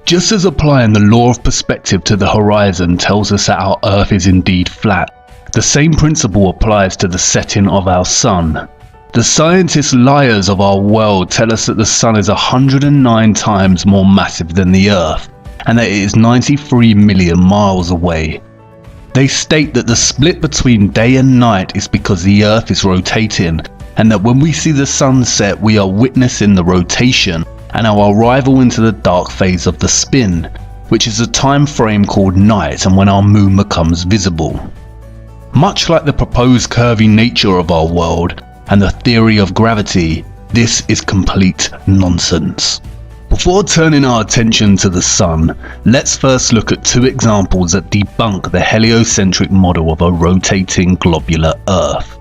Just as applying the law of perspective to the horizon tells us that our Earth is indeed flat, the same principle applies to the setting of our sun. The scientist liars of our world tell us that the sun is 109 times more massive than the Earth, and that it is 93 million miles away. They state that the split between day and night is because the Earth is rotating, and that when we see the sun set we are witnessing the rotation and our arrival into the dark phase of the spin, which is a time frame called night and when our moon becomes visible. Much like the proposed curvy nature of our world and the theory of gravity, this is complete nonsense. Before turning our attention to the sun, let's first look at two examples that debunk the heliocentric model of a rotating globular Earth.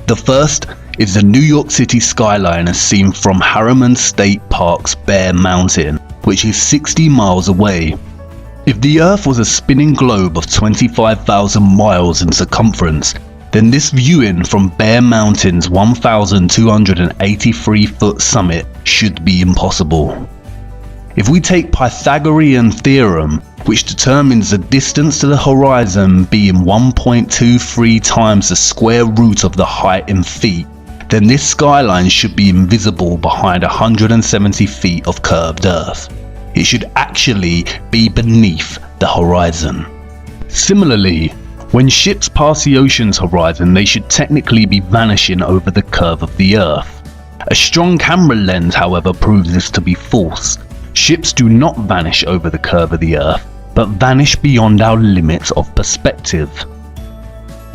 The first is the New York City skyline as seen from Harriman State Park's Bear Mountain, which is 60 miles away. If the Earth was a spinning globe of 25,000 miles in circumference, then this viewing from Bear Mountain's 1,283-foot summit should be impossible. If we take Pythagorean theorem, which determines the distance to the horizon being 1.23 times the square root of the height in feet, then this skyline should be invisible behind 170 feet of curved Earth. It should actually be beneath the horizon. Similarly, when ships pass the ocean's horizon, they should technically be vanishing over the curve of the Earth. A strong camera lens, however, proves this to be false. Ships do not vanish over the curve of the Earth, but vanish beyond our limits of perspective.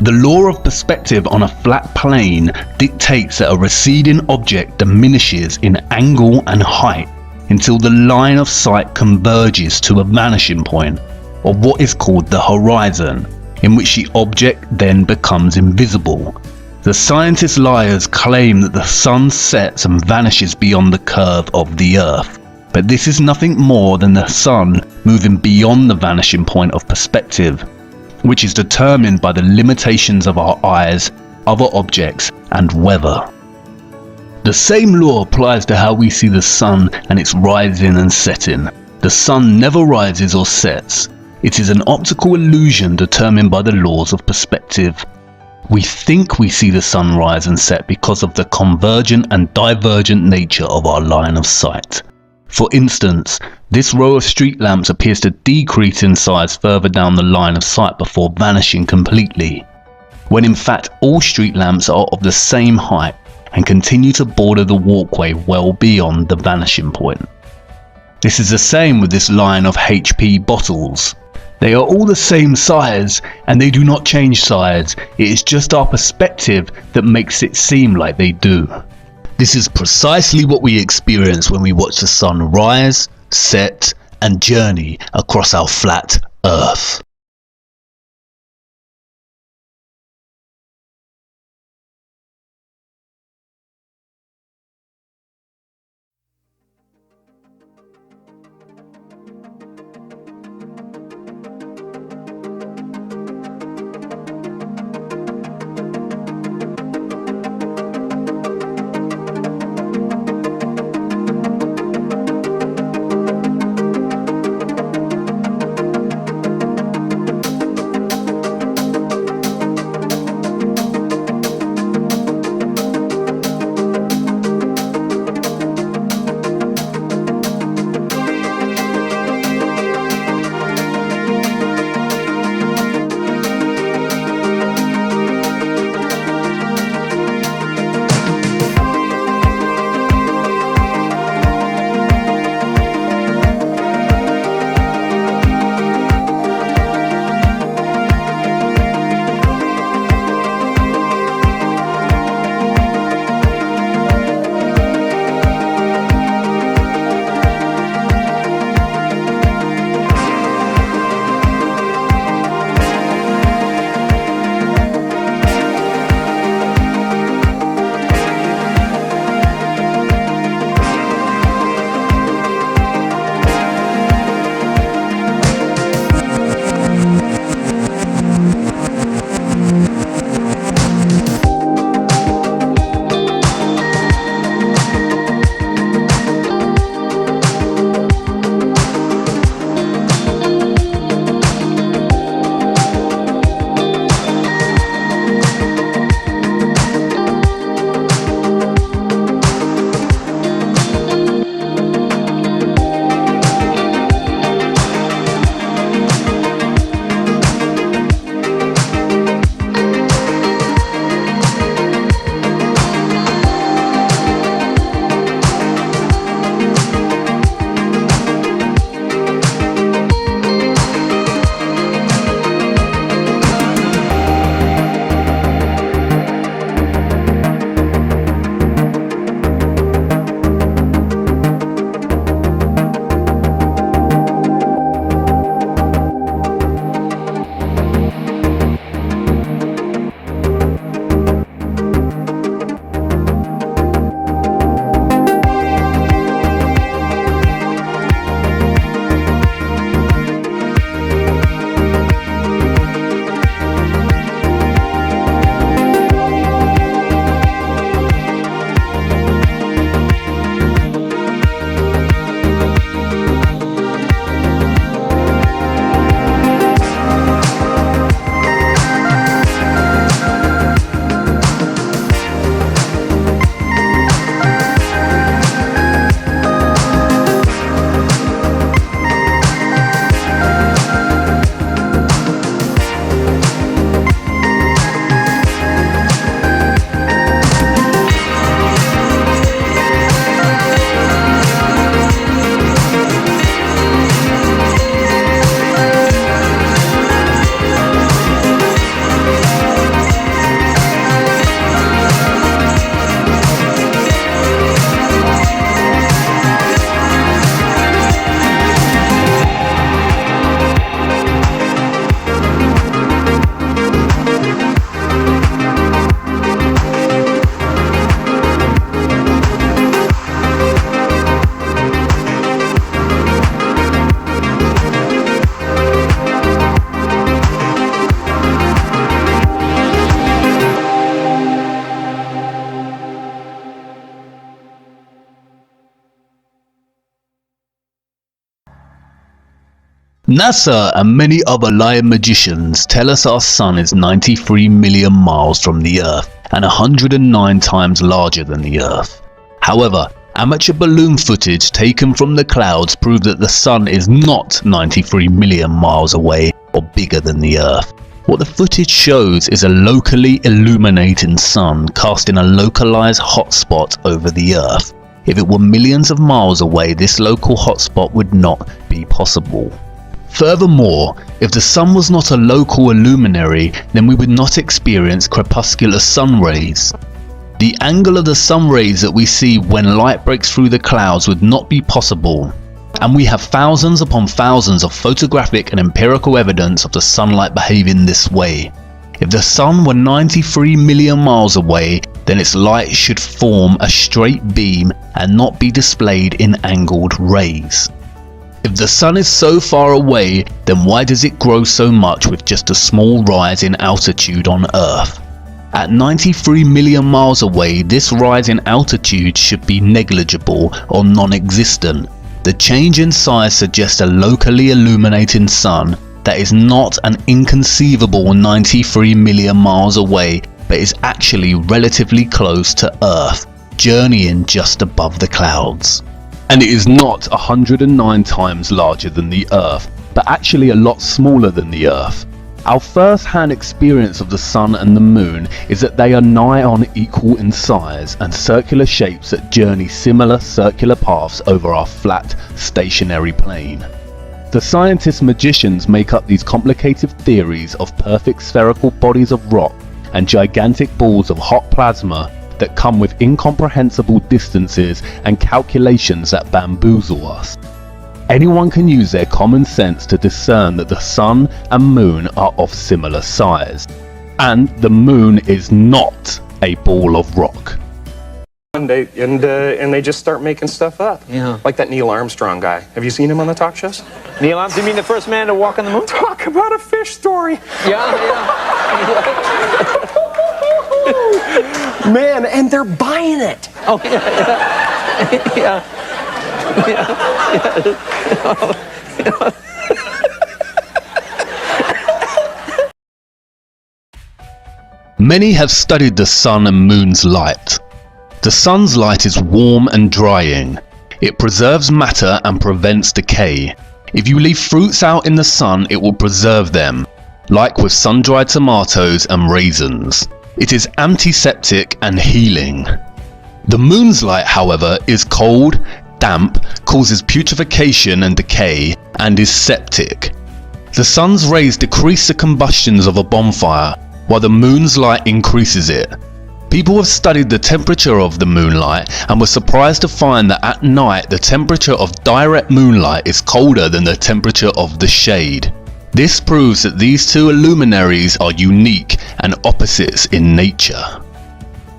The law of perspective on a flat plane dictates that a receding object diminishes in angle and height until the line of sight converges to a vanishing point, or what is called the horizon, in which the object then becomes invisible. The scientist liars claim that the sun sets and vanishes beyond the curve of the Earth, but this is nothing more than the sun moving beyond the vanishing point of perspective, which is determined by the limitations of our eyes, other objects, and weather. The same law applies to how we see the sun and its rising and setting. The sun never rises or sets. It is an optical illusion determined by the laws of perspective. We think we see the sun rise and set because of the convergent and divergent nature of our line of sight. For instance, this row of street lamps appears to decrease in size further down the line of sight before vanishing completely, when in fact all street lamps are of the same height and continue to border the walkway well beyond the vanishing point. This is the same with this line of HP bottles. They are all the same size and they do not change size. It is just our perspective that makes it seem like they do. This is precisely what we experience when we watch the sun rise, set, and journey across our flat Earth. NASA and many other lying magicians tell us our sun is 93 million miles from the Earth and 109 times larger than the Earth. However, amateur balloon footage taken from the clouds prove that the sun is not 93 million miles away or bigger than the Earth. What the footage shows is a locally illuminating sun cast in a localized hotspot over the Earth. If it were millions of miles away, this local hotspot would not be possible. Furthermore, if the sun was not a local luminary, then we would not experience crepuscular sun rays. The angle of the sun rays that we see when light breaks through the clouds would not be possible, and we have thousands upon thousands of photographic and empirical evidence of the sunlight behaving this way. If the sun were 93 million miles away, then its light should form a straight beam and not be displayed in angled rays. If the sun is so far away, then why does it grow so much with just a small rise in altitude on Earth? At 93 million miles away, this rise in altitude should be negligible or non-existent. The change in size suggests a locally illuminating sun that is not an inconceivable 93 million miles away, but is actually relatively close to Earth, journeying just above the clouds. And it is not 109 times larger than the Earth, but actually a lot smaller than the Earth. Our first-hand experience of the sun and the moon is that they are nigh on equal in size and circular shapes that journey similar circular paths over our flat, stationary plane. The scientist magicians make up these complicated theories of perfect spherical bodies of rock and gigantic balls of hot plasma that come with incomprehensible distances and calculations that bamboozle us. Anyone can use their common sense to discern that the sun and moon are of similar size, and the moon is not a ball of rock. And they just start making stuff up. Yeah. Like that Neil Armstrong guy. Have you seen him on the talk shows? Neil Armstrong, you mean the first man to walk on the moon? Talk about a fish story. Yeah. Man, and they're buying it. Oh, yeah. Many have studied the sun and moon's light. The sun's light is warm and drying. It preserves matter and prevents decay. If you leave fruits out in the sun, it will preserve them, like with sun-dried tomatoes and raisins. It is antiseptic and healing. The moon's light, however, is cold, damp, causes putrefaction and decay, and is septic. The sun's rays decrease the combustions of a bonfire, while the moon's light increases it. People have studied the temperature of the moonlight and were surprised to find that at night the temperature of direct moonlight is colder than the temperature of the shade. This proves that these two luminaries are unique and opposites in nature.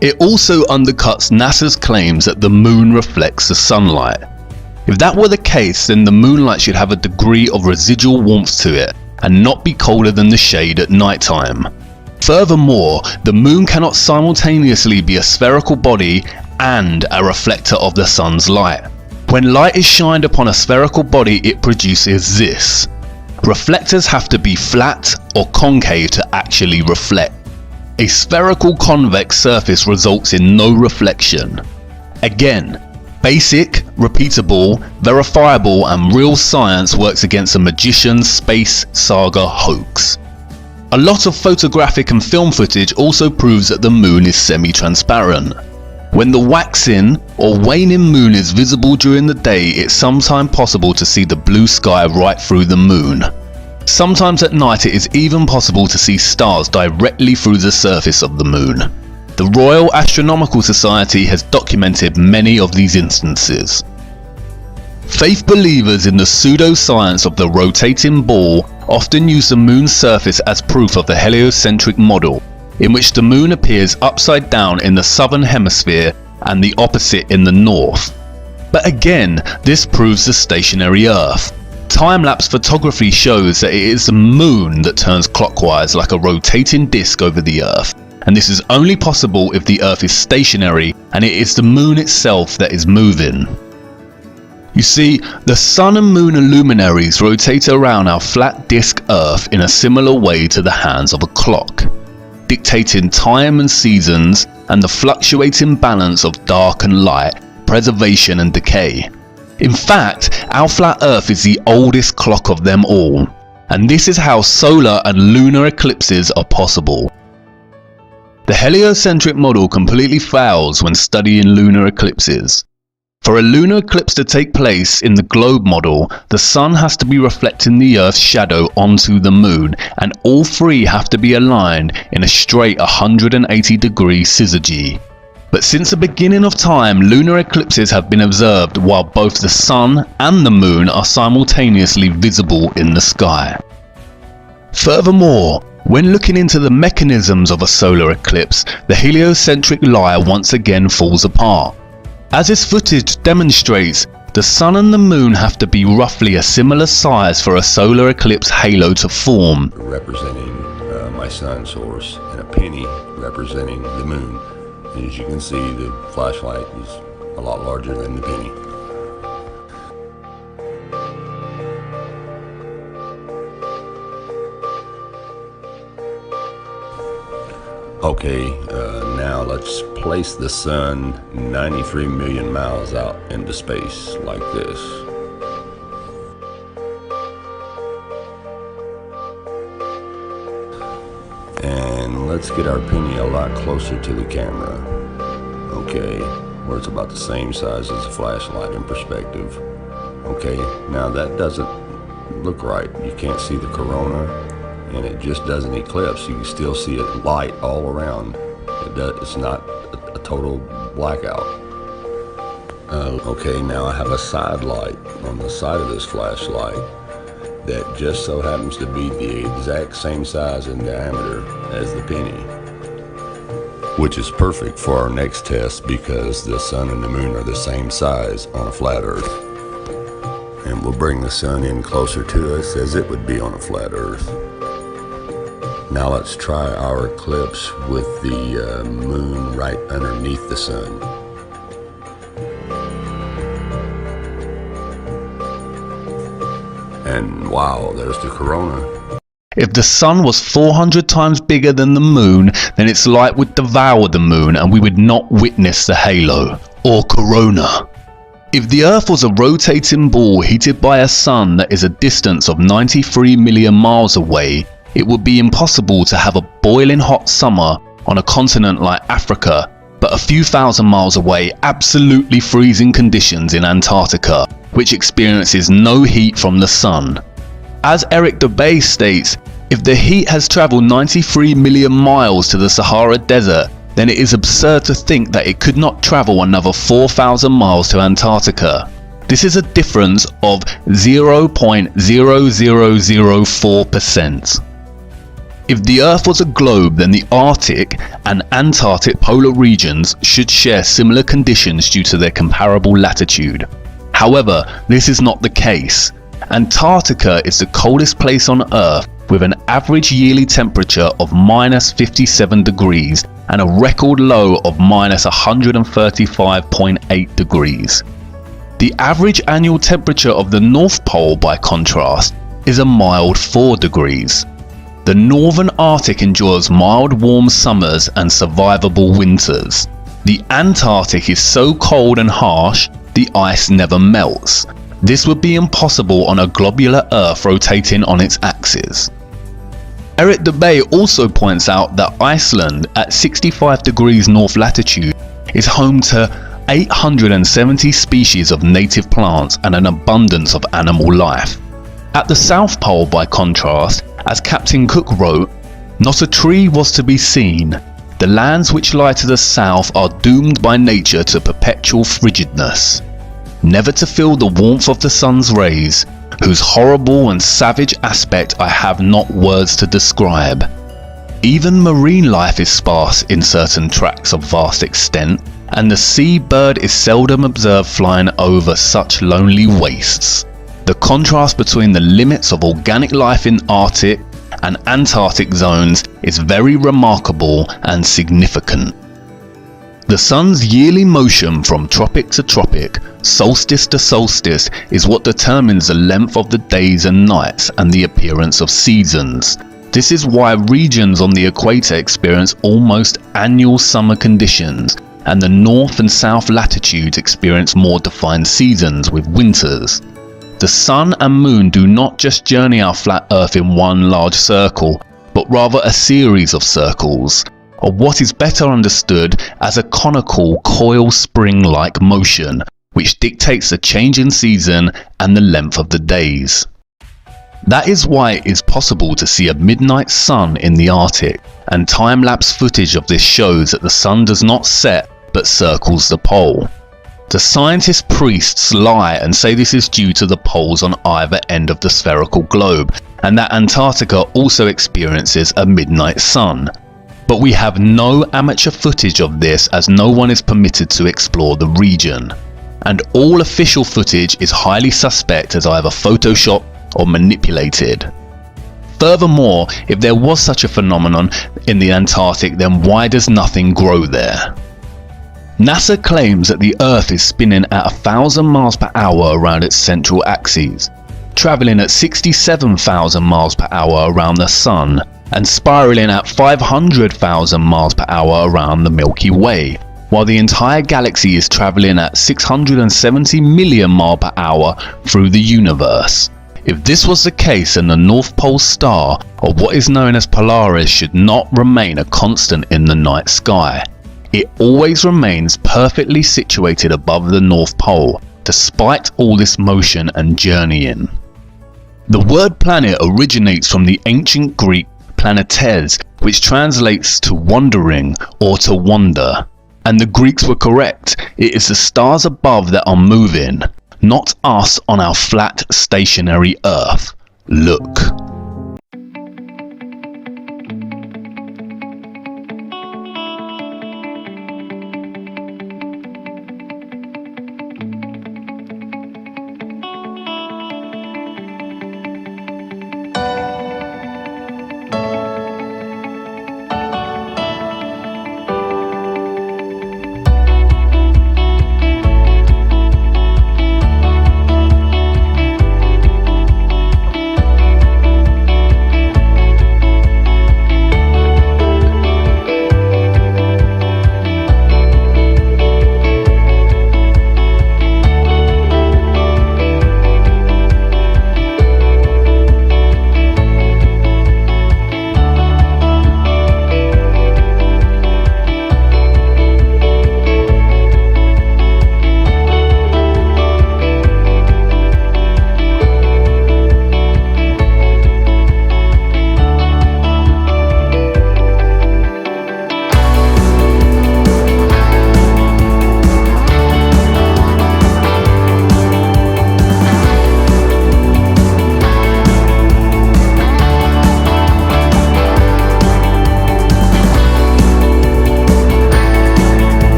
It also undercuts NASA's claims that the moon reflects the sunlight. If that were the case, then the moonlight should have a degree of residual warmth to it and not be colder than the shade at nighttime. Furthermore, the moon cannot simultaneously be a spherical body and a reflector of the sun's light. When light is shined upon a spherical body, it produces this. Reflectors have to be flat or concave to actually reflect. A spherical convex surface results in no reflection. Again, basic, repeatable, verifiable and real science works against a magician's space saga hoax. A lot of photographic and film footage also proves that the moon is semi-transparent. When the waxing or waning moon is visible during the day, it's sometimes possible to see the blue sky right through the moon. Sometimes at night it is even possible to see stars directly through the surface of the moon. The Royal Astronomical Society has documented many of these instances. Faith believers in the pseudoscience of the rotating ball often use the moon's surface as proof of the heliocentric model, in which the moon appears upside down in the southern hemisphere and the opposite in the north. But again, this proves the stationary Earth. Time-lapse photography shows that it is the moon that turns clockwise like a rotating disc over the Earth, and this is only possible if the Earth is stationary and it is the moon itself that is moving. You see, the sun and moon luminaries rotate around our flat disk Earth in a similar way to the hands of a clock, dictating time and seasons and the fluctuating balance of dark and light, preservation and decay. In fact, our flat Earth is the oldest clock of them all, and this is how solar and lunar eclipses are possible. The heliocentric model completely fails when studying lunar eclipses. For a lunar eclipse to take place in the globe model, the sun has to be reflecting the Earth's shadow onto the moon, and all three have to be aligned in a straight 180-degree syzygy. But since the beginning of time, lunar eclipses have been observed while both the sun and the moon are simultaneously visible in the sky. Furthermore, when looking into the mechanisms of a solar eclipse, the heliocentric lie once again falls apart. As this footage demonstrates, the sun and the moon have to be roughly a similar size for a solar eclipse halo to form. Representing my sun source and a penny representing the moon. And as you can see, the flashlight is a lot larger than the penny. Okay, now let's place the sun 93 million miles out into space like this. And let's get our penny a lot closer to the camera. Okay, where it's about the same size as a flashlight in perspective. Okay, now that doesn't look right. You can't see the corona. And it just doesn't eclipse. You can still see it light all around. It's not a total blackout. Okay, now I have a side light on the side of this flashlight that just so happens to be the exact same size in diameter as the penny, which is perfect for our next test because the sun and the moon are the same size on a flat Earth. And we'll bring the sun in closer to us as it would be on a flat Earth. Now let's try our eclipse with the moon right underneath the sun. And wow, there's the corona. If the sun was 400 times bigger than the moon, then its light would devour the moon and we would not witness the halo, or corona. If the Earth was a rotating ball heated by a sun that is a distance of 93 million miles away, it would be impossible to have a boiling hot summer on a continent like Africa, but a few thousand miles away, absolutely freezing conditions in Antarctica, which experiences no heat from the sun. As Eric Dubay states, if the heat has traveled 93 million miles to the Sahara Desert, then it is absurd to think that it could not travel another 4,000 miles to Antarctica. This is a difference of 0.0004%. If the Earth was a globe, then the Arctic and Antarctic polar regions should share similar conditions due to their comparable latitude. However, this is not the case. Antarctica is the coldest place on Earth with an average yearly temperature of -57 degrees and a record low of -135.8 degrees. The average annual temperature of the North Pole, by contrast, is a mild 4 degrees. The northern Arctic enjoys mild warm summers and survivable winters. The Antarctic is so cold and harsh, the ice never melts. This would be impossible on a globular Earth rotating on its axis. Eric Dubay also points out that Iceland, at 65 degrees north latitude, is home to 870 species of native plants and an abundance of animal life. At the South Pole, by contrast, as Captain Cook wrote, "Not a tree was to be seen. The lands which lie to the south are doomed by nature to perpetual frigidness, never to feel the warmth of the sun's rays, whose horrible and savage aspect I have not words to describe. Even marine life is sparse in certain tracts of vast extent, and the sea bird is seldom observed flying over such lonely wastes. The contrast between the limits of organic life in Arctic and Antarctic zones is very remarkable and significant." The sun's yearly motion from tropic to tropic, solstice to solstice, is what determines the length of the days and nights and the appearance of seasons. This is why regions on the equator experience almost annual summer conditions, and the north and south latitudes experience more defined seasons with winters. The sun and moon do not just journey our flat earth in one large circle, but rather a series of circles, or what is better understood as a conical coil spring-like motion, which dictates the change in season and the length of the days. That is why it is possible to see a midnight sun in the Arctic, and time-lapse footage of this shows that the sun does not set but circles the pole. The scientist priests lie and say this is due to the poles on either end of the spherical globe, and that Antarctica also experiences a midnight sun. But we have no amateur footage of this, as no one is permitted to explore the region. And all official footage is highly suspect as either photoshopped or manipulated. Furthermore, if there was such a phenomenon in the Antarctic, then why does nothing grow there? NASA claims that the Earth is spinning at 1,000 miles per hour around its central axis, travelling at 67,000 miles per hour around the Sun, and spiralling at 500,000 miles per hour around the Milky Way, while the entire galaxy is travelling at 670 million miles per hour through the universe. If this was the case, then the North Pole star, or what is known as Polaris, should not remain a constant in the night sky. It always remains perfectly situated above the North Pole, despite all this motion and journeying. The word planet originates from the ancient Greek planetes, which translates to wandering or to wander. And the Greeks were correct. It is the stars above that are moving, not us on our flat stationary Earth. Look.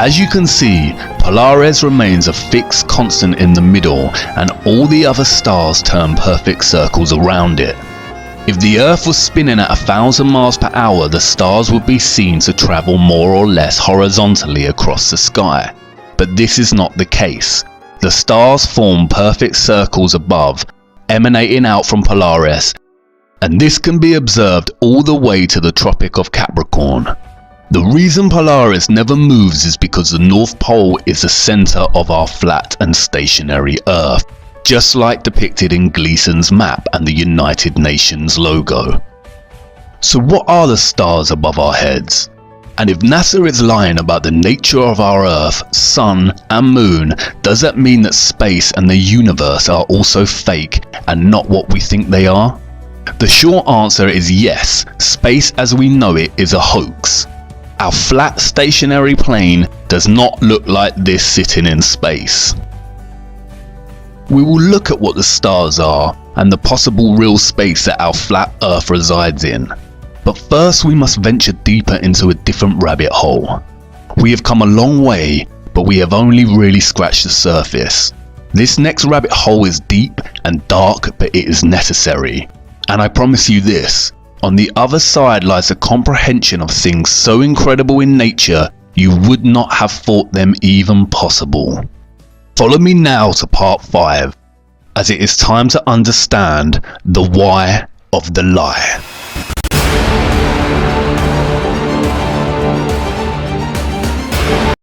As you can see, Polaris remains a fixed constant in the middle, and all the other stars turn perfect circles around it. If the Earth was spinning at 1,000 miles per hour, the stars would be seen to travel more or less horizontally across the sky. But this is not the case. The stars form perfect circles above, emanating out from Polaris, and this can be observed all the way to the Tropic of Capricorn. The reason Polaris never moves is because the North Pole is the centre of our flat and stationary Earth, just like depicted in Gleason's map and the United Nations logo. So what are the stars above our heads? And if NASA is lying about the nature of our Earth, Sun and Moon, does that mean that space and the universe are also fake and not what we think they are? The short answer is yes, space as we know it is a hoax. Our flat stationary plane does not look like this sitting in space. We will look at what the stars are and the possible real space that our flat Earth resides in. But first we must venture deeper into a different rabbit hole. We have come a long way, but we have only really scratched the surface. This next rabbit hole is deep and dark, but it is necessary. And I promise you this, on the other side lies a comprehension of things so incredible in nature you would not have thought them even possible. Follow me now to part 5, as it is time to understand the why of the lie.